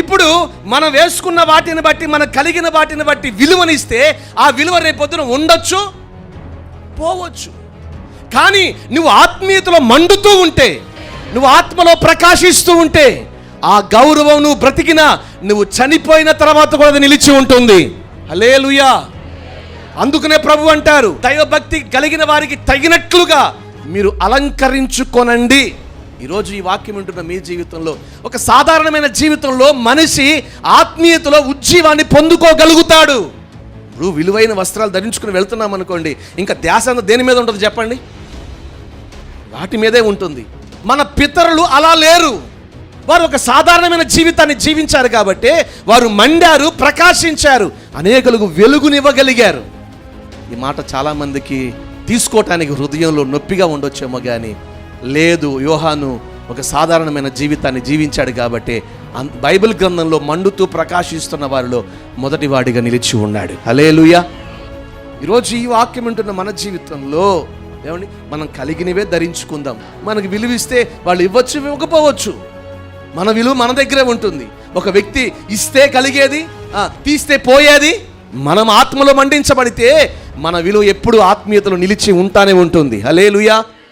ఇప్పుడు మనం వేసుకున్న వాటిని బట్టి, మనకు కలిగిన వాటిని బట్టి విలువనిస్తే ఆ విలువ రేపొద్దున ఉండొచ్చు, పోవచ్చు. కానీ నువ్వు ఆత్మీయతలో మండుతూ ఉంటే, నువ్వు ఆత్మలో ప్రకాశిస్తూ ఉంటే, ఆ గౌరవం నువ్వు బ్రతికినా, నువ్వు చనిపోయిన తర్వాత కూడా అది నిలిచి ఉంటుంది. హల్లెలూయా. అందుకనే ప్రభు అంటారు, దైవభక్తి కలిగిన వారికి తగినట్లుగా మీరు అలంకరించుకొనండి. ఈరోజు ఈ వాక్యం ఉంటున్న మీ జీవితంలో, ఒక సాధారణమైన జీవితంలో మనిషి ఆత్మీయతలో ఉజ్జీవాన్ని పొందుకోగలుగుతాడు. ఇప్పుడు విలువైన వస్త్రాలు ధరించుకుని వెళ్తున్నాం అనుకోండి, ఇంకా ధ్యాస అంతా దేని మీద ఉంటుంది చెప్పండి? వాటి మీదే ఉంటుంది. మన పితరులు అలా లేరు. వారు ఒక సాధారణమైన జీవితాన్ని జీవించారు కాబట్టి వారు మండారు, ప్రకాశించారు, అనేకులకు వెలుగునివ్వగలిగారు. ఈ మాట చాలామందికి తీసుకోవటానికి హృదయంలో నొప్పిగా ఉండొచ్చేమో కానీ లేదు. యోహాను ఒక సాధారణమైన జీవితాన్ని జీవించాడు కాబట్టి బైబిల్ గ్రంథంలో మండుతూ ప్రకాశిస్తున్న వారిలో మొదటివాడిగా నిలిచి ఉన్నాడు. హల్లెలూయా. ఈరోజు ఈ వాక్యం ఉంటున్న మన జీవితంలో ఏమండి, మనం కలిగినవే ధరించుకుందాం. మనకు విలువిస్తే వాళ్ళు ఇవ్వచ్చు, ఇవ్వకపోవచ్చు. మన విలువ మన దగ్గరే ఉంటుంది. ఒక వ్యక్తి ఇస్తే కలిగేది, తీస్తే పోయేది. మనం ఆత్మలో మండించబడితే మన విలువ ఎప్పుడు ఆత్మీయతలో నిలిచి ఉంటానే ఉంటుంది. హల్లెలూయా.